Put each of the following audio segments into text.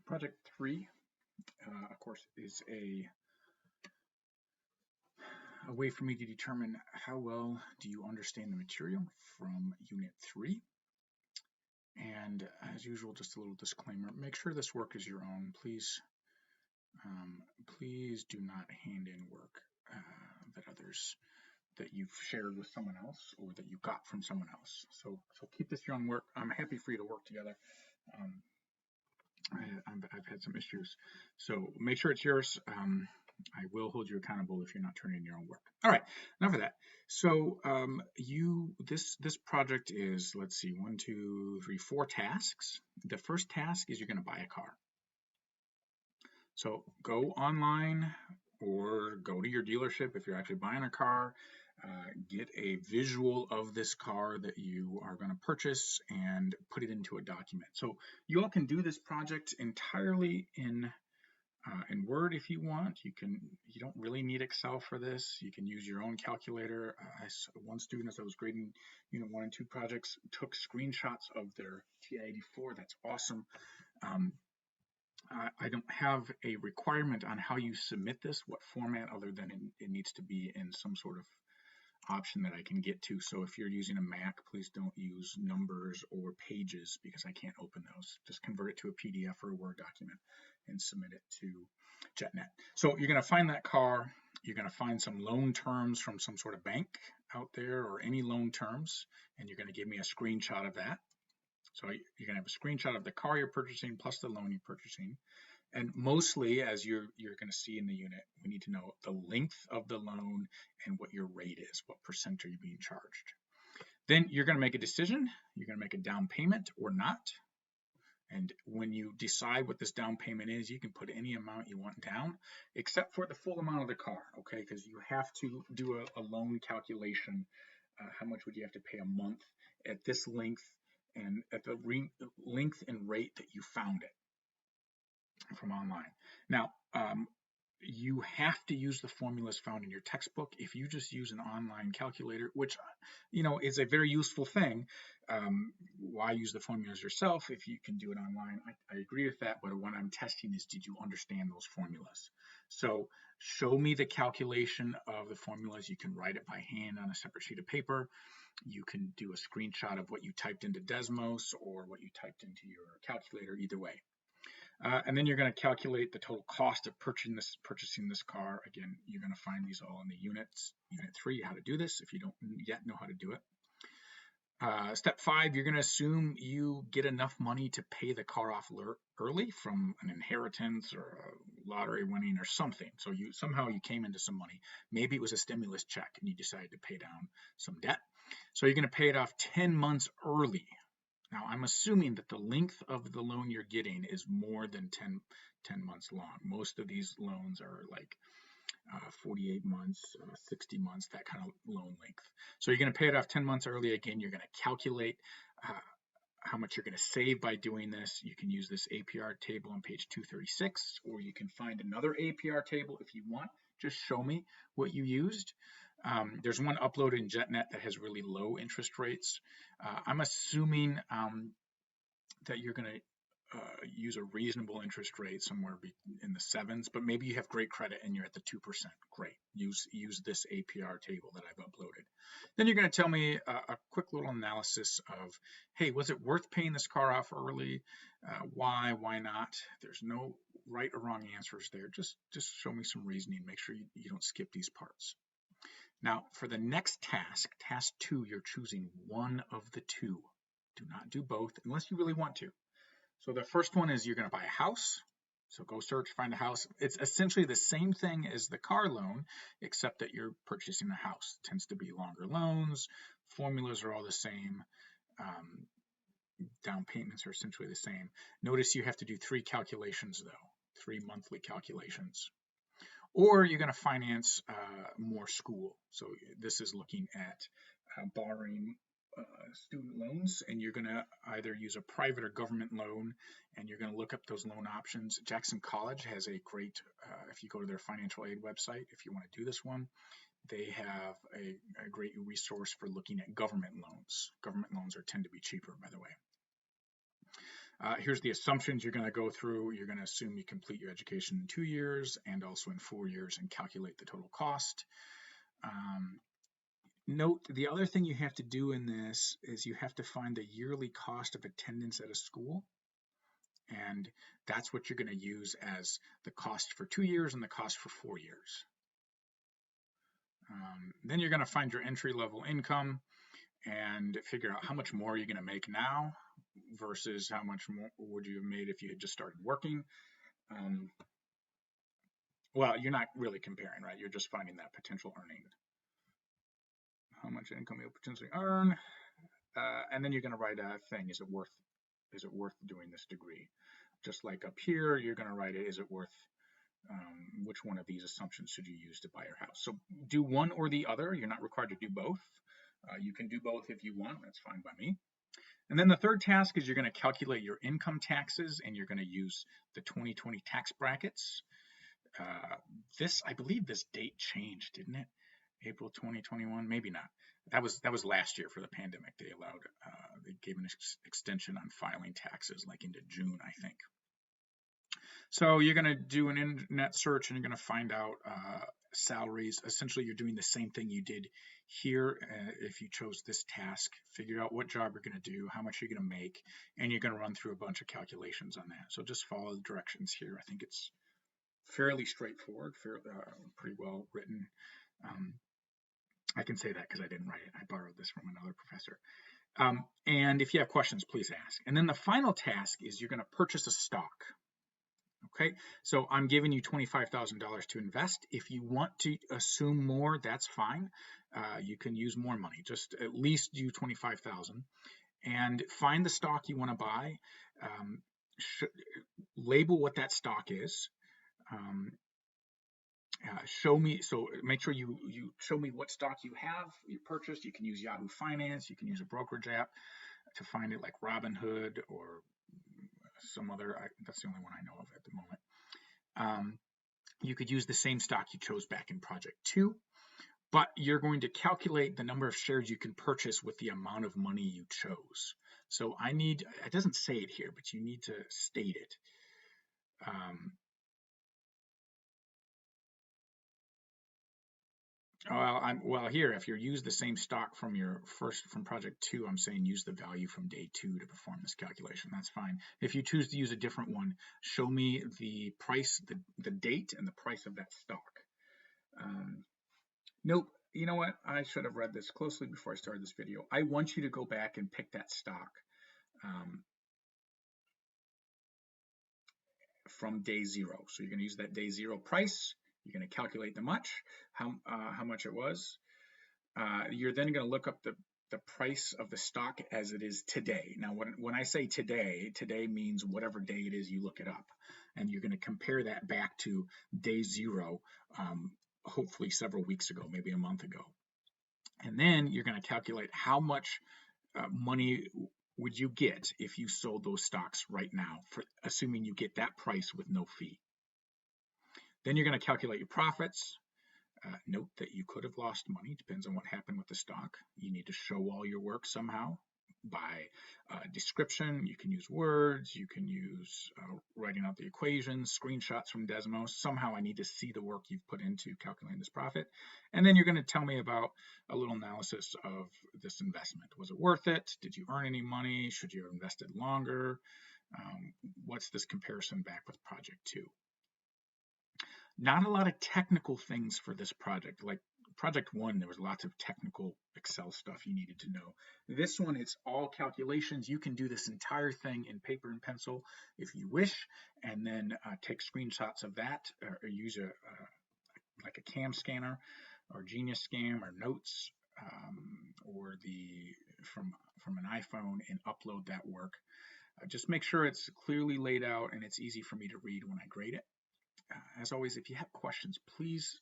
Project 3, of course, is a way for me to determine how well do you understand the material from Unit 3. And as usual, just a little disclaimer, make sure this work is your own. Please do not hand in work that you've shared with someone else or that you got from someone else. So keep this your own work. I'm happy for you to work together. I've had some issues, so make sure it's yours. I will hold you accountable if you're not turning in your own work. All right, enough of that. So this project is, let's see, 1, 2, 3, 4 tasks. The first task is you're going to buy a car. So go online or go to your dealership if you're actually buying a car. Get a visual of this car that you are going to purchase and put it into a document. So you all can do this project entirely in Word if you want. You don't really need Excel for this. You can use your own calculator. One student, as I was grading Unit 1 and 2 projects, took screenshots of their TI-84. That's awesome. I don't have a requirement on how you submit this, what format, other than it needs to be in some sort of option that I can get to. So if you're using a Mac, please don't use numbers or pages because I can't open those. Just convert it to a PDF or a Word document and submit it to JetNet. So you're going to find that car. You're going to find some loan terms from some sort of bank out there or any loan terms, and you're going to give me a screenshot of that. So you're going to have a screenshot of the car you're purchasing plus the loan you're purchasing. And mostly, as you're going to see in the unit, we need to know the length of the loan and what your rate is, what percent are you being charged. Then you're going to make a decision. You're going to make a down payment or not. And when you decide what this down payment is, you can put any amount you want down, except for the full amount of the car, okay? Because you have to do a loan calculation. How much would you have to pay a month at this length and at the length and rate that you found it from online. Now, you have to use the formulas found in your textbook. If you just use an online calculator, which is a very useful thing, why use the formulas yourself if you can do it online? I agree with that, but what I'm testing is, did you understand those formulas? So show me the calculation of the formulas. You can write it by hand on a separate sheet of paper. You can do a screenshot of what you typed into Desmos or what you typed into your calculator, either way. And then you're going to calculate the total cost of purchasing this car. Again, you're going to find these all in the units. Unit 3, how to do this if you don't yet know how to do it. Step 5, you're going to assume you get enough money to pay the car off early from an inheritance or a lottery winning or something. So somehow you came into some money. Maybe it was a stimulus check and you decided to pay down some debt. So you're going to pay it off 10 months early. Now, I'm assuming that the length of the loan you're getting is more than 10 months long. Most of these loans are like 48 months, 60 months, that kind of loan length. So you're going to pay it off 10 months early. Again, you're going to calculate how much you're going to save by doing this. You can use this APR table on page 236, or you can find another APR table if you want. Just show me what you used. There's one uploaded in JetNet that has really low interest rates. I'm assuming that you're going to use a reasonable interest rate somewhere in the 7s, but maybe you have great credit and you're at the 2%. Great. Use this APR table that I've uploaded. Then you're going to tell me a quick little analysis of, hey, was it worth paying this car off early? Why not? There's no right or wrong answers there. Just show me some reasoning. Make sure you don't skip these parts. Now, for the next task, task 2, you're choosing one of the two. Do not do both unless you really want to. So the first one is you're going to buy a house. So go search, find a house. It's essentially the same thing as the car loan, except that you're purchasing a house. It tends to be longer loans. Formulas are all the same. Down payments are essentially the same. Notice you have to do 3 calculations, though, 3 monthly calculations. Or you're going to finance more school. So this is looking at borrowing student loans, and you're going to either use a private or government loan, and you're going to look up those loan options. Jackson College has a great, if you go to their financial aid website, if you want to do this one, they have a great resource for looking at government loans. Government loans tend to be cheaper, by the way. Here's the assumptions you're going to go through. You're going to assume you complete your education in 2 years and also in 4 years and calculate the total cost. Note the other thing you have to do in this is you have to find the yearly cost of attendance at a school. And that's what you're going to use as the cost for 2 years and the cost for 4 years. Then you're going to find your entry-level income and figure out how much more you're going to make now versus how much more would you have made if you had just started working. Well, you're not really comparing, right? You're just finding that potential earning. How much income you'll potentially earn, and then you're going to write a thing. Is it worth doing this degree? Just like up here, you're going to write it. Is it worth? Which one of these assumptions should you use to buy your house? So do one or the other. You're not required to do both. You can do both if you want. That's fine by me. And then the third task is you're going to calculate your income taxes, and you're going to use the 2020 tax brackets. I believe this date changed, didn't it? April 2021, maybe not. That was last year for the pandemic. They gave an extension on filing taxes like into June, I think. So you're going to do an internet search and you're going to find out salaries. Essentially, you're doing the same thing you did here if you chose this task. Figure out what job you're going to do, how much you're going to make, and you're going to run through a bunch of calculations on that. So just follow the directions here. I think it's fairly straightforward, pretty well written. I can say that because I didn't write it. I borrowed this from another professor. And if you have questions, please ask. And then the final task is you're going to purchase a stock. Okay, so I'm giving you $25,000 to invest. If you want to assume more, that's fine. You can use more money. Just at least do $25,000 and find the stock you want to buy. Label what that stock is. Show me, so make sure you show me what stock you have, you purchased. You can use Yahoo Finance, you can use a brokerage app to find it like Robinhood or some other, that's the only one I know of at the moment. You could use the same stock you chose back in Project 2, but you're going to calculate the number of shares you can purchase with the amount of money you chose. So it doesn't say it here, but you need to state it. Well, here, if you use the same stock from Project 2, I'm saying use the value from day 2 to perform this calculation. That's fine. If you choose to use a different one, show me the price, the date, and the price of that stock. Nope. You know what? I should have read this closely before I started this video. I want you to go back and pick that stock from day 0. So you're going to use that day 0 price. You're going to calculate how much it was. You're then going to look up the price of the stock as it is today. Now, when I say today means whatever day it is you look it up. And you're going to compare that back to day 0, hopefully several weeks ago, maybe a month ago. And then you're going to calculate how much money would you get if you sold those stocks right now, assuming you get that price with no fee. Then you're going to calculate your profits. Note that you could have lost money. Depends on what happened with the stock. You need to show all your work somehow by description. You can use words. You can use writing out the equations, screenshots from Desmos. Somehow I need to see the work you've put into calculating this profit. And then you're going to tell me about a little analysis of this investment. Was it worth it? Did you earn any money? Should you have invested longer? What's this comparison back with Project 2? Not a lot of technical things for this project. Like Project 1, there was lots of technical Excel stuff you needed to know. This one, it's all calculations. You can do this entire thing in paper and pencil if you wish, and then take screenshots of that, or use like a CAM scanner, or Genius Scan, or Notes, or from an iPhone, and upload that work. Just make sure it's clearly laid out and it's easy for me to read when I grade it. As always, if you have questions, please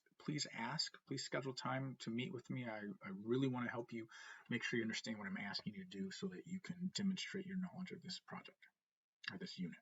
ask. Please schedule time to meet with me. I really want to help you make sure you understand what I'm asking you to do so that you can demonstrate your knowledge of this project or this unit.